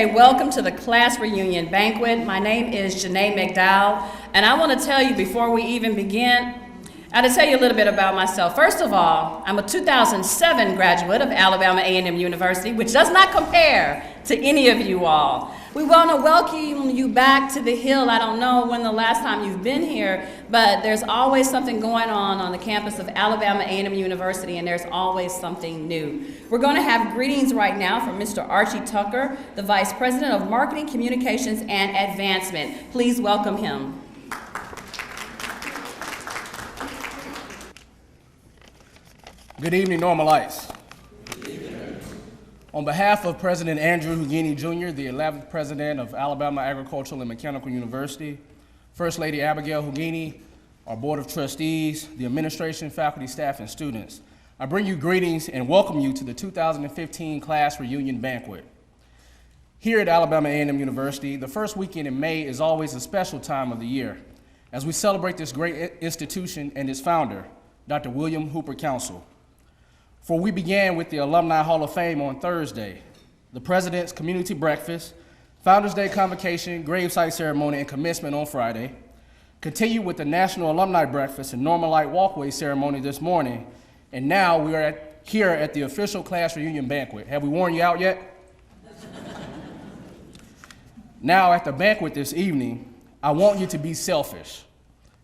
Welcome to the class reunion banquet. My name is Janae McDowell, and I want to tell you before we even begin, I want to tell you a little bit about myself. First of all, I'm a 2007 graduate of Alabama A&M University, which does not compare to any of you all. We want to welcome you back to the Hill. I don't know when the last time you've been here, but there's always something going on the campus of Alabama A&M University, and there's always something new. We're going to have greetings right now from Mr. Archie Tucker, the Vice President of Marketing, Communications, and Advancement. Please welcome him. Good evening, Normalites. On behalf of President Andrew Hougini Jr., the 11th President of Alabama Agricultural and Mechanical University, First Lady Abigail Hougini, our Board of Trustees, the administration, faculty, staff, and students, I bring you greetings and welcome you to the 2015 Class Reunion Banquet. Here at Alabama A&M University, the first weekend in May is always a special time of the year as we celebrate this great institution and its founder, Dr. William Hooper Council. For we began with the Alumni Hall of Fame on Thursday, the President's Community Breakfast, Founders Day Convocation, Gravesite Ceremony, and Commencement on Friday, continued with the National Alumni Breakfast and Normalite Walkway Ceremony this morning, and now we are here at the official Class Reunion Banquet. Have we worn you out yet? Now at the banquet this evening, I want you to be selfish.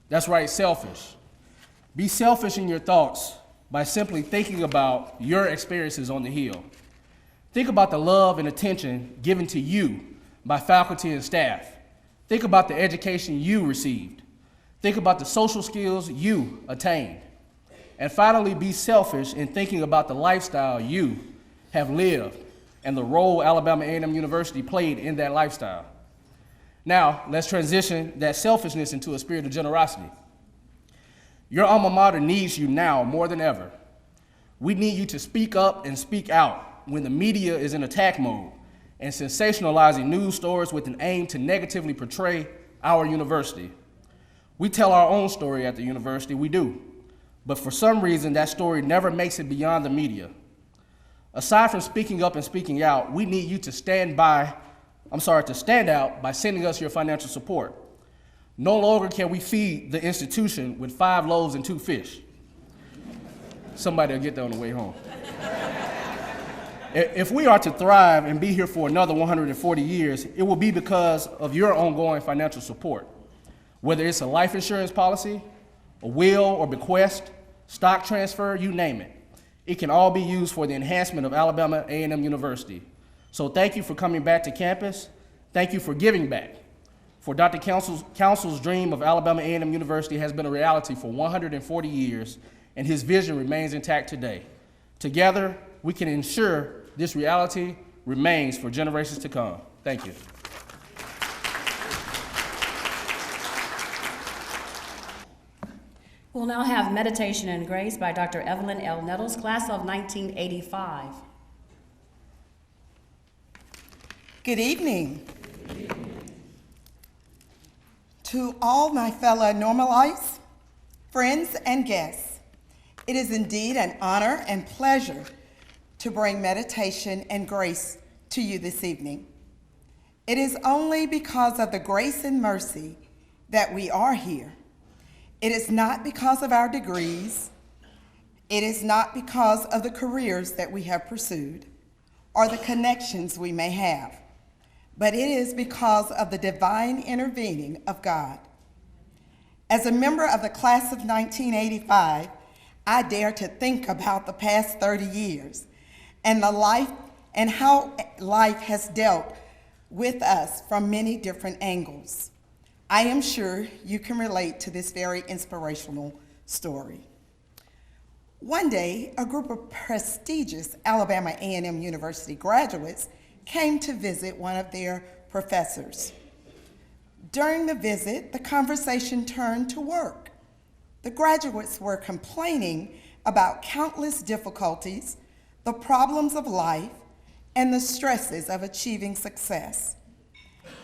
That's right, selfish. Be selfish in your thoughts by simply thinking about your experiences on the Hill. Think about the love and attention given to you by faculty and staff. Think about the education you received. Think about the social skills you attained. And finally, be selfish in thinking about the lifestyle you have lived and the role Alabama A&M University played in that lifestyle. Now, let's transition that selfishness into a spirit of generosity. Your alma mater needs you now more than ever. We need you to speak up and speak out when the media is in attack mode and sensationalizing news stories with an aim to negatively portray our university. We tell our own story at the university, we do, but for some reason that story never makes it beyond the media. Aside from speaking up and speaking out, we need you to stand out by sending us your financial support. No longer can we feed the institution with 5 loaves and 2 fish. Somebody will get that on the way home. If we are to thrive and be here for another 140 years, it will be because of your ongoing financial support. Whether it's a life insurance policy, a will or bequest, stock transfer, you name it. It can all be used for the enhancement of Alabama A&M University. So thank you for coming back to campus. Thank you for giving back. For Dr. Council's dream of Alabama A&M University has been a reality for 140 years, and his vision remains intact today. Together, we can ensure this reality remains for generations to come. Thank you. We'll now have Meditation and Grace by Dr. Evelyn L. Nettles, class of 1985. Good evening. To all my fellow Normalites, friends, and guests, it is indeed an honor and pleasure to bring meditation and grace to you this evening. It is only because of the grace and mercy that we are here. It is not because of our degrees. It is not because of the careers that we have pursued or the connections we may have, but it is because of the divine intervening of God. As a member of the class of 1985, I dare to think about the past 30 years and how life has dealt with us from many different angles. I am sure you can relate to this very inspirational story. One day, a group of prestigious Alabama A&M University graduates came to visit one of their professors. During the visit, the conversation turned to work. The graduates were complaining about countless difficulties, the problems of life, and the stresses of achieving success.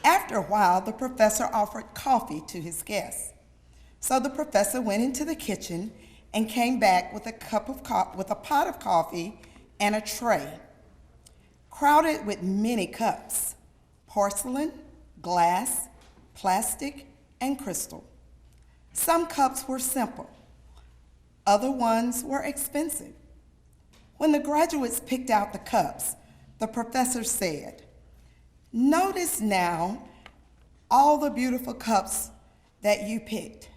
After a while, the professor offered coffee to his guests. So the professor went into the kitchen and came back with a pot of coffee and a tray. Crowded with many cups porcelain, glass, plastic, and crystal. Some cups were simple. Other ones were expensive. When the graduates picked out the cups, the professor said, "Notice now all the beautiful cups that you picked,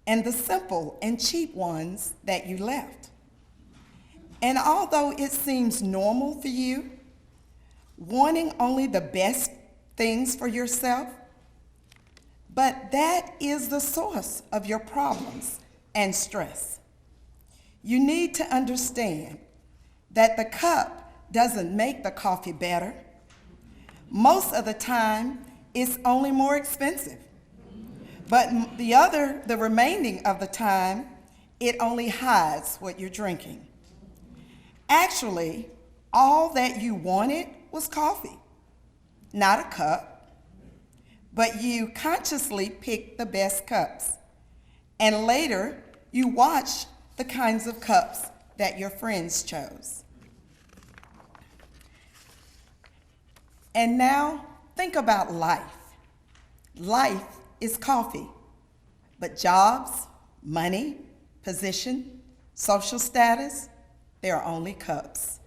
and the simple and cheap ones that you left. And although it seems normal for you, wanting only the best things for yourself, but that is the source of your problems and stress. You need to understand that the cup doesn't make the coffee better. Most of the time, it's only more expensive. But the remaining of the time, it only hides what you're drinking. Actually, all that you wanted was coffee, not a cup. But you consciously picked the best cups. And later, you watched the kinds of cups that your friends chose. And now, think about life. Life is coffee, but jobs, money, position, social status, they are only cups.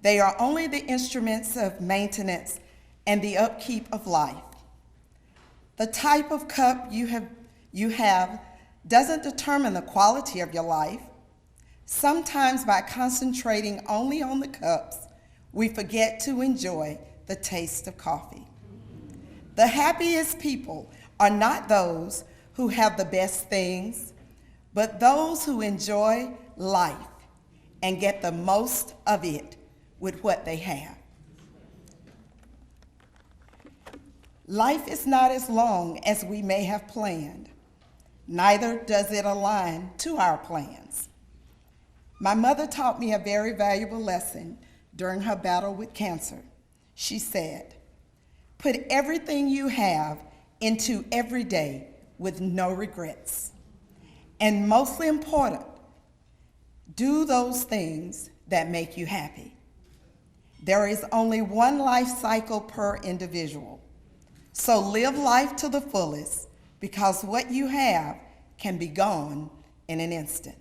They are only the instruments of maintenance and the upkeep of life. The type of cup you have doesn't determine the quality of your life. Sometimes by concentrating only on the cups, we forget to enjoy the taste of coffee. The happiest people are not those who have the best things, but those who enjoy life and get the most of it with what they have. Life is not as long as we may have planned. Neither does it align to our plans. My mother taught me a very valuable lesson during her battle with cancer. She said, "Put everything you have into every day with no regrets. And mostly important, do those things that make you happy." There is only one life cycle per individual. So live life to the fullest, because what you have can be gone in an instant.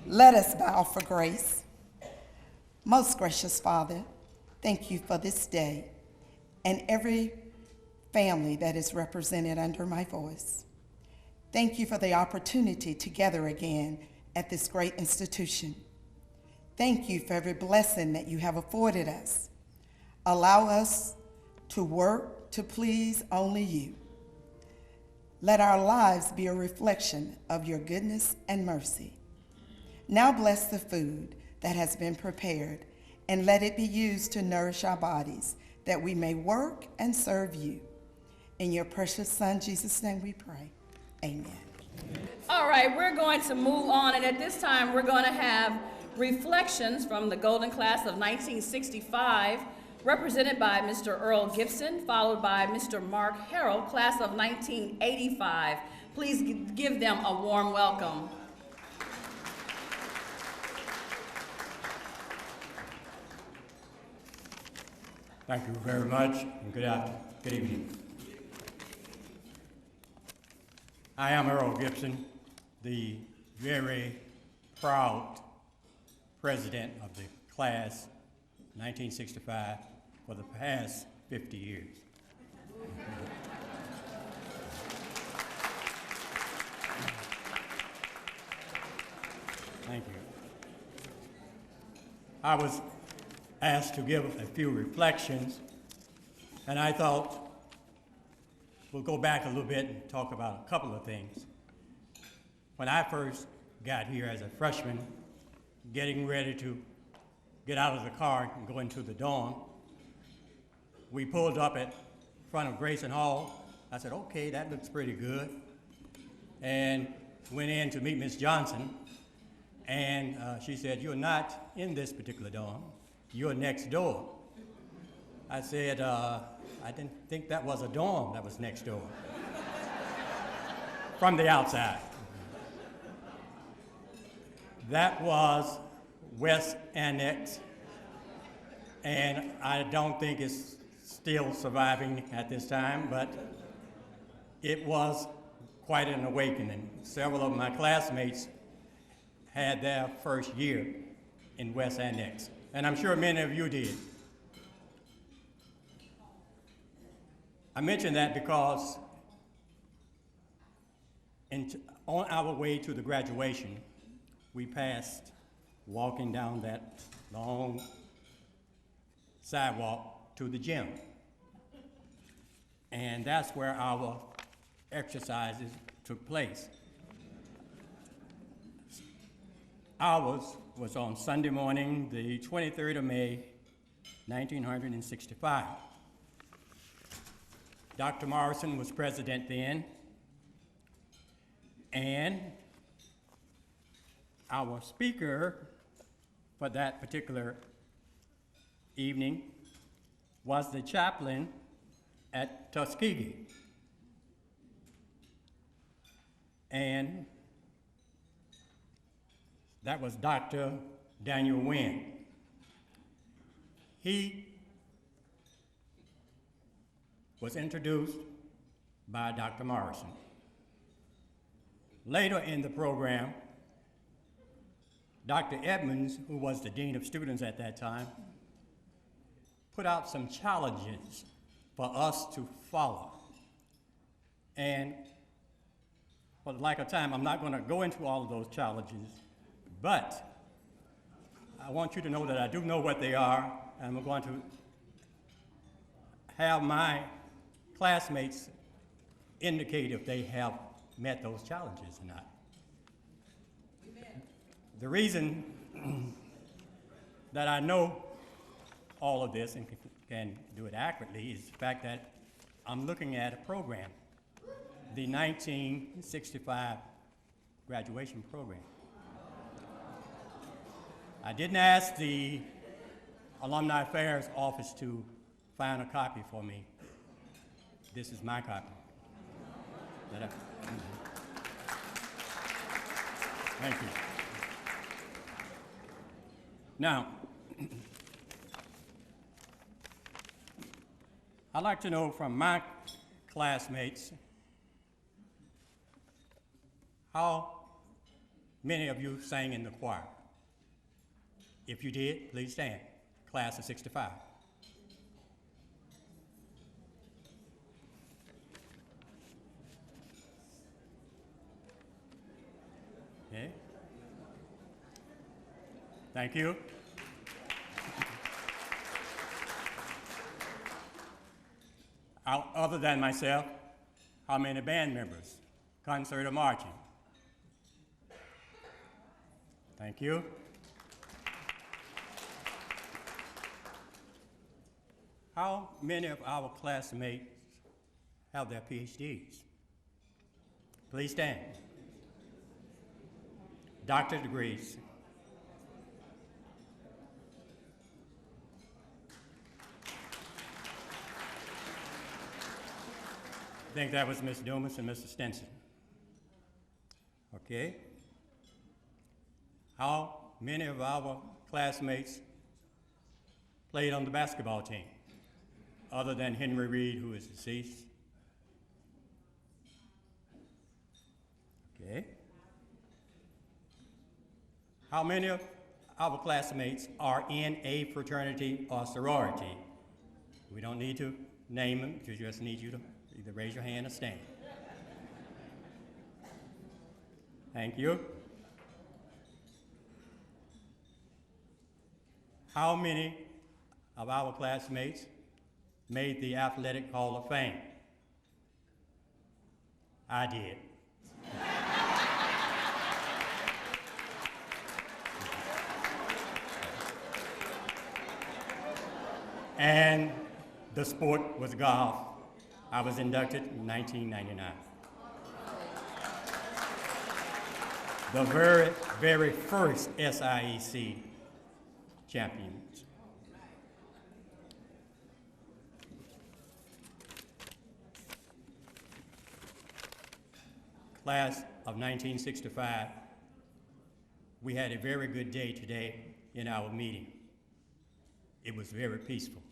Let us bow for grace. Most gracious Father, thank you for this day and every family that is represented under my voice. Thank you for the opportunity to gather again at this great institution. Thank you for every blessing that you have afforded us. Allow us to work to please only you. Let our lives be a reflection of your goodness and mercy. Now bless the food that has been prepared, and let it be used to nourish our bodies, that we may work and serve you. In your precious Son, Jesus' name we pray. Amen. All right, we're going to move on, and at this time, we're going to have reflections from the Golden Class of 1965, represented by Mr. Earl Gibson, followed by Mr. Mark Harrell, class of 1985. Please give them a warm welcome. Thank you very much, and good evening. I am Earl Gibson, the very proud president of the class 1965 for the past 50 years. Thank you. I was asked to give a few reflections, and I thought we'll go back a little bit and talk about a couple of things. When I first got here as a freshman, getting ready to get out of the car and go into the dorm, we pulled up at front of Grayson Hall. I said, okay, that looks pretty good. And went in to meet Miss Johnson, and she said, you're not in this particular dorm, you're next door. I said, I didn't think that was a dorm that was next door. From the outside. That was West Annex And I don't think it's still surviving at this time, but it was quite an awakening. Several of my classmates had their first year in West Annex, and I'm sure many of you did. I mention that because on our way to the graduation, we passed walking down that long sidewalk to the gym. And that's where our exercises took place. Ours was on Sunday morning, the 23rd of May, 1965. Dr. Morrison was president then, and our speaker for that particular evening was the chaplain at Tuskegee. And that was Dr. Daniel Wynn. He was introduced by Dr. Morrison. Later in the program, Dr. Edmonds, who was the dean of students at that time, put out some challenges for us to follow. And for the lack of time, I'm not going to go into all of those challenges, but I want you to know that I do know what they are, and I'm going to have my classmates indicate if they have met those challenges or not. Amen. The reason that I know all of this and can do it accurately is the fact that I'm looking at a program, the 1965 graduation program. I didn't ask the Alumni Affairs Office to find a copy for me. This is my copy. Thank you. Now, I'd like to know from my classmates how many of you sang in the choir. If you did, please stand. Class of 65. Okay. Thank you. Other than myself, how many band members? Concert or marching? Thank you. How many of our classmates have their PhDs? Please stand. Doctorate degrees. I think that was Ms. Dumas and Mr. Stinson. Okay. How many of our classmates played on the basketball team, other than Henry Reed, who is deceased? Okay. How many of our classmates are in a fraternity or sorority? We don't need to name them, we just need you to either raise your hand or stand. Thank you. How many of our classmates made the Athletic Hall of Fame? I did. And the sport was golf. I was inducted in 1999. The very first SIEC champions. Class of 1965, we had a very good day today in our meeting. it was very peaceful,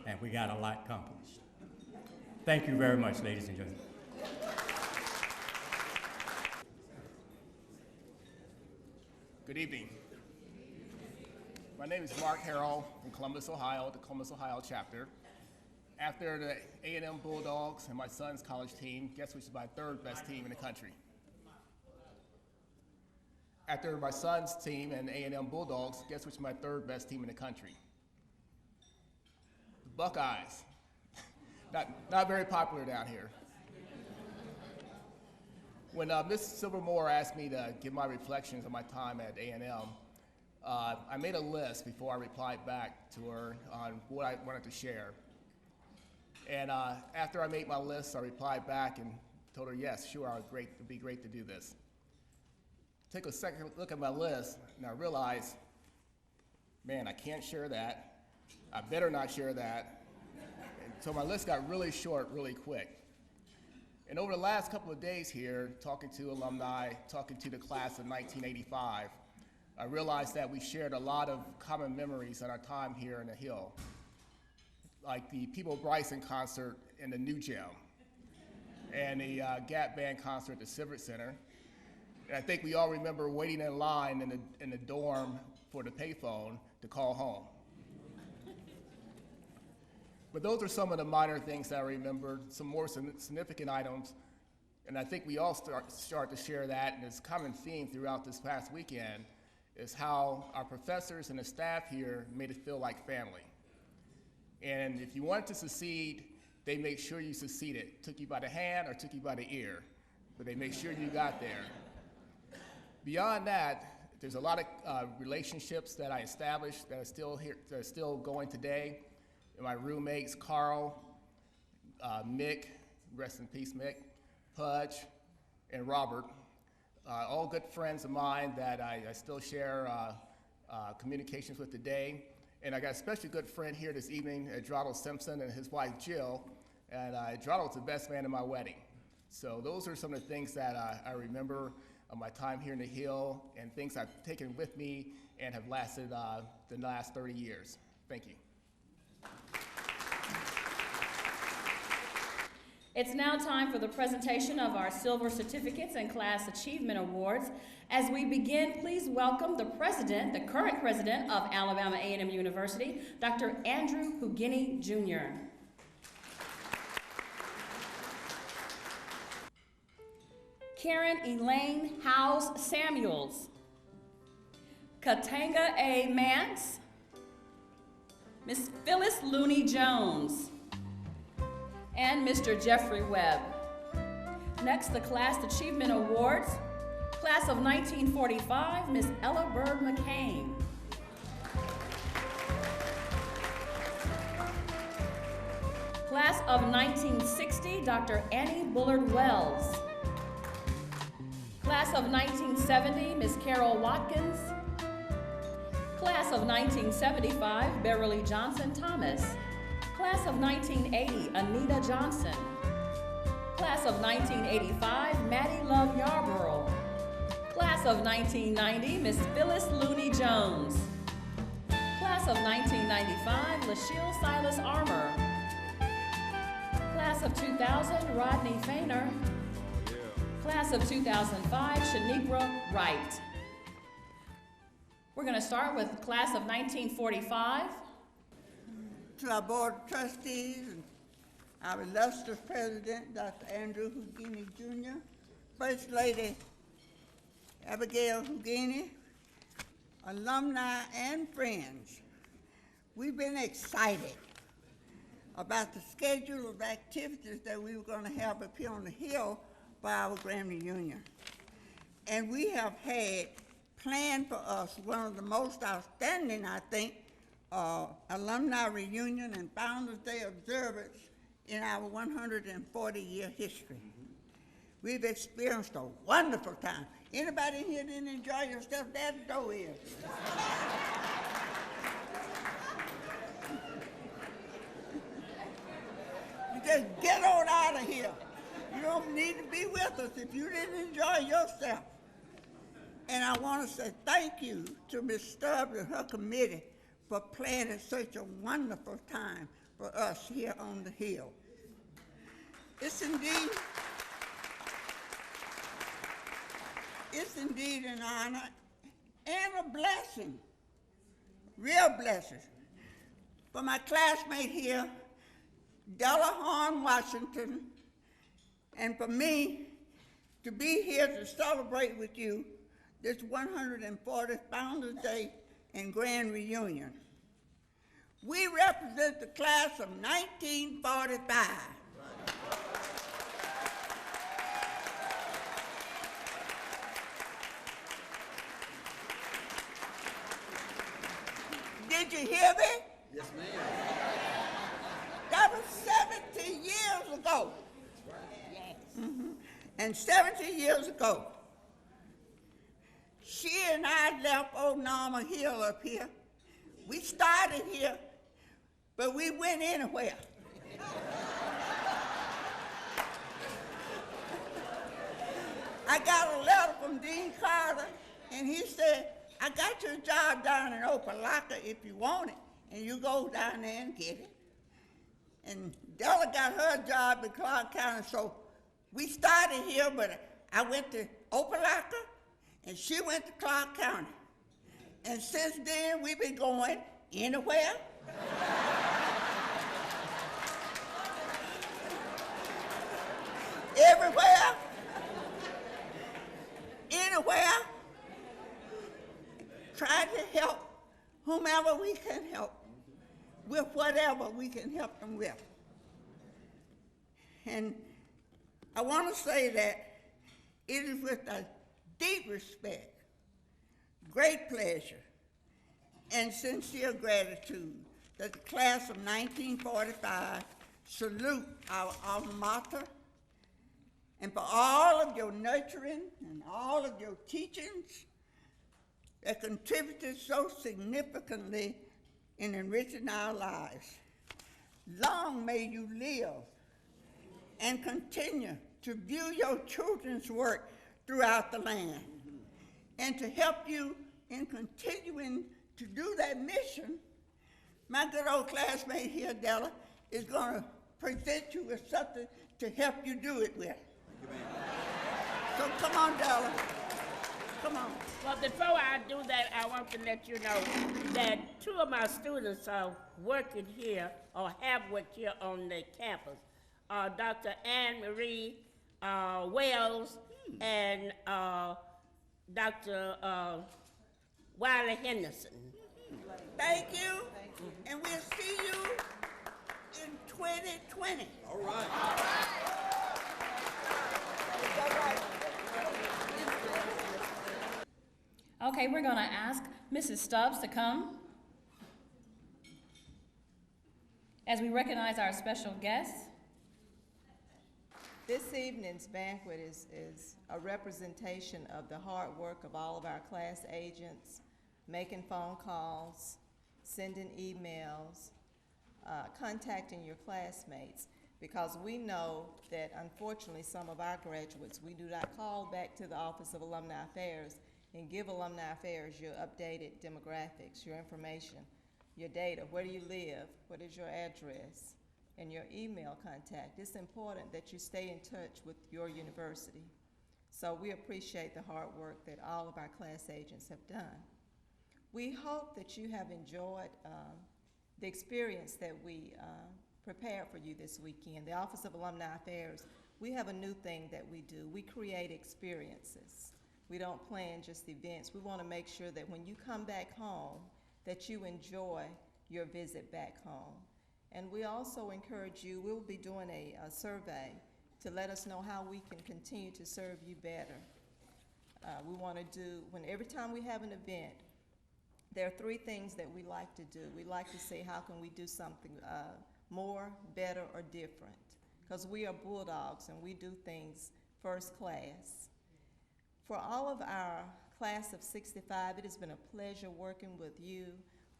and we got a lot accomplished. Thank you very much, ladies and gentlemen. Good evening. My name is Mark Harrell from Columbus, Ohio, the Columbus, Ohio chapter. After the A&M Bulldogs and my son's college team, guess which is my third best team in the country? After my son's team and A&M Bulldogs, guess which is my third best team in the country? The Buckeyes. Not very popular down here. When Ms. Silvermore asked me to give my reflections on my time at A&M, I made a list before I replied back to her on what I wanted to share. And after I made my list, I replied back and told her, yes, sure, it'd be great to do this. Take a second look at my list, and I realized, man, I can't share that. I better not share that. And so my list got really short really quick. And over the last couple of days here, talking to alumni, talking to the class of 1985, I realized that we shared a lot of common memories on our time here in the Hill, like the People Bryson concert in the New Gym, and the Gap Band concert at the Civic Center. And I think we all remember waiting in line in the dorm for the payphone to call home. But those are some of the minor things that I remember, some more significant items, and I think we all start to share that, and it's a common theme throughout this past weekend, is how our professors and the staff here made it feel like family. And if you wanted to succeed, they made sure you succeeded. Took you by the hand or took you by the ear, but they made sure you got there. Beyond that, there's a lot of relationships that I established that are still here, that are still going today. And my roommates, Carl, Mick, rest in peace, Mick, Pudge, and Robert, all good friends of mine that I still share communications with today. And I got a especially good friend here this evening, Edrado Simpson, and his wife, Jill. And Edrado was the best man at my wedding. So those are some of the things that I remember of my time here in the Hill and things I've taken with me and have lasted the last 30 years. Thank you. It's now time for the presentation of our Silver Certificates and Class Achievement Awards. As we begin, please welcome the president, the current president of Alabama A&M University, Dr. Andrew Hougini, Jr. Karen Elaine Howes Samuels, Katanga A. Mance, Miss Phyllis Looney Jones, and Mr. Jeffrey Webb. Next, the Class Achievement Awards. Class of 1945, Miss Ella Bird McCain. Class of 1960, Dr. Annie Bullard Wells. Class of 1970, Miss Carol Watkins. Class of 1975, Beverly Johnson Thomas. Class of 1980, Anita Johnson. Class of 1985, Maddie Love Yarborough. Class of 1990, Miss Phyllis Looney Jones. Class of 1995, LaShiel Silas Armour. Class of 2000, Rodney Fainer. Class of 2005, Shaniqua Wright. We're going to start with the class of 1945. To our Board of Trustees, and our illustrious President, Dr. Andrew Hougini, Jr., First Lady Abigail Hougini, alumni and friends, we've been excited about the schedule of activities that we were going to have up here on the Hill for our grand reunion. And we have had planned for us one of the most outstanding, I think, alumni reunion and Founders Day observance in our 140-year history. We've experienced a wonderful time. Anybody in here didn't enjoy yourself? There the door is. You just get on out of here. You don't need to be with us if you didn't enjoy yourself. And I want to say thank you to Ms. Stubbs and her committee for planning such a wonderful time for us here on the Hill. It's indeed an honor and a blessing, real blessing, for my classmate here, Della Horn Washington, and for me to be here to celebrate with you this 140th Founders Day and Grand Reunion. We represent the class of 1945. Did you hear me? Yes, ma'am. That was 70 years ago. Yes. And 70 years ago, she and I left old Norma Hill up here. We started here, but we went anywhere. I got a letter from Dean Carter, and he said, I got your job down in Opelika if you want it, and you go down there and get it. And Della got her job in Clark County, so we started here, but I went to Opelika, and she went to Clark County. And since then, we've been going anywhere. Everywhere. Anywhere. Trying to help whomever we can help with whatever we can help them with. And I want to say that it is with a deep respect, great pleasure, and sincere gratitude that the class of 1945 salute our alma mater, and for all of your nurturing and all of your teachings that contributed so significantly in enriching our lives. Long may you live and continue to view your children's work throughout the land. And to help you in continuing to do that mission, my good old classmate here, Della, is going to present you with something to help you do it with. Thank you, ma'am. So come on, Della. Come on. Well, before I do that, I want to let you know that two of my students are working here or have worked here on the campus. Dr. Anne Marie Wells and Dr. Wiley Henderson. Thank you. And we'll see you in 2020. All right. Is that right? Okay, we're going to ask Mrs. Stubbs to come as we recognize our special guests. This evening's banquet is a representation of the hard work of all of our class agents, making phone calls, sending emails, contacting your classmates, because we know that unfortunately some of our graduates, we do not call back to the Office of Alumni Affairs and give Alumni Affairs your updated demographics, your information, your data, where do you live, what is your address, and your email contact. It's important that you stay in touch with your university. So we appreciate the hard work that all of our class agents have done. We hope that you have enjoyed the experience that we prepared for you this weekend. The Office of Alumni Affairs, we have a new thing that we do. We create experiences. We don't plan just events. We want to make sure that when you come back home, that you enjoy your visit back home. And we also encourage you, we'll be doing a survey to let us know how we can continue to serve you better. We want to do, every time we have an event, there are three things that we like to do. We like to say, how can we do something more, better, or different? Because we are Bulldogs and we do things first class. For all of our class of 65, it has been a pleasure working with you,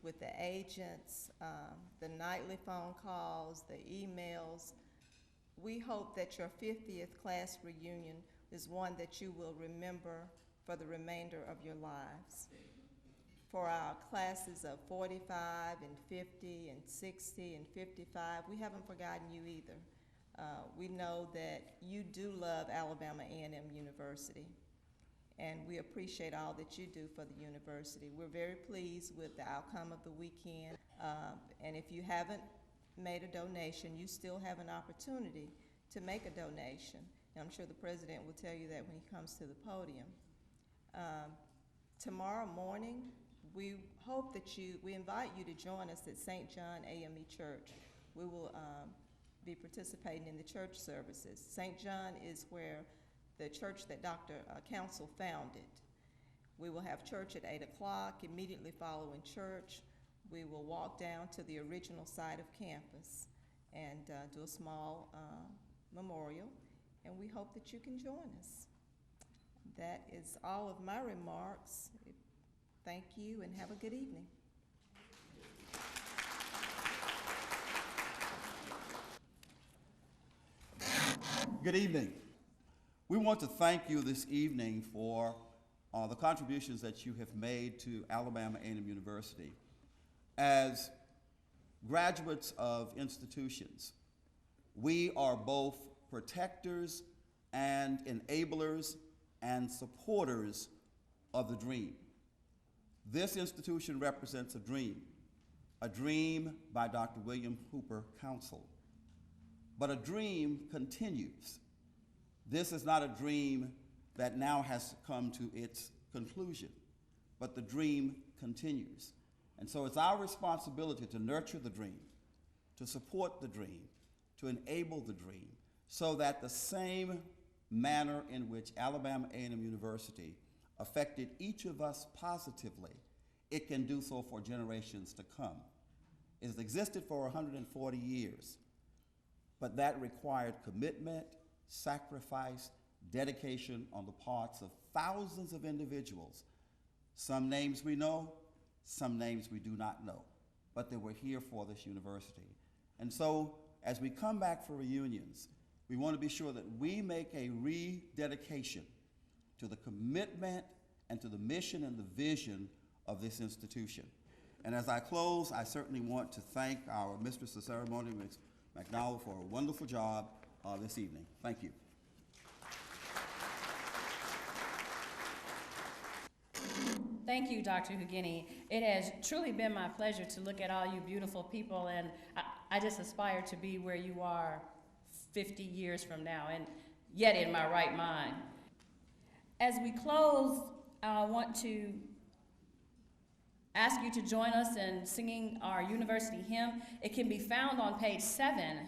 with the agents, the nightly phone calls, the emails. We hope that your 50th class reunion is one that you will remember for the remainder of your lives. for our classes of 45 and 50 and 60 and 55, we haven't forgotten you either. We know that you do love Alabama A&M University, and we appreciate all that you do for the university. We're very pleased with the outcome of the weekend, and if you haven't made a donation, you still have an opportunity to make a donation. And I'm sure the president will tell you that when he comes to the podium. Tomorrow morning, we invite you to join us at St. John AME Church. We will be participating in the church services. St. John is where the church that Dr. Council founded. We will have church at 8 o'clock. Immediately following church, we will walk down to the original site of campus and do a small memorial, and we hope that you can join us. That is all of my remarks. Thank you and have a good evening. Good evening. We want to thank you this evening for the contributions that you have made to Alabama A&M University. As graduates of institutions, we are both protectors and enablers and supporters of the dream. This institution represents a dream by Dr. William Hooper Council. But a dream continues. This is not a dream that now has come to its conclusion, but the dream continues. And so it's our responsibility to nurture the dream, to support the dream, to enable the dream, so that the same manner in which Alabama A&M University affected each of us positively, it can do so for generations to come. It has existed for 140 years, but that required commitment, sacrifice, dedication on the parts of thousands of individuals. Some names we know, some names we do not know, but they were here for this university. And so, as we come back for reunions, we want to be sure that we make a rededication to the commitment and to the mission and the vision of this institution. And as I close, I certainly want to thank our Mistress of Ceremony, Ms. McDowell, for a wonderful job this evening. Thank you. Thank you, Dr. Hugini. It has truly been my pleasure to look at all you beautiful people, and I just aspire to be where you are 50 years from now, and yet in my right mind. As we close, I want to ask you to join us in singing our university hymn. It can be found on page 7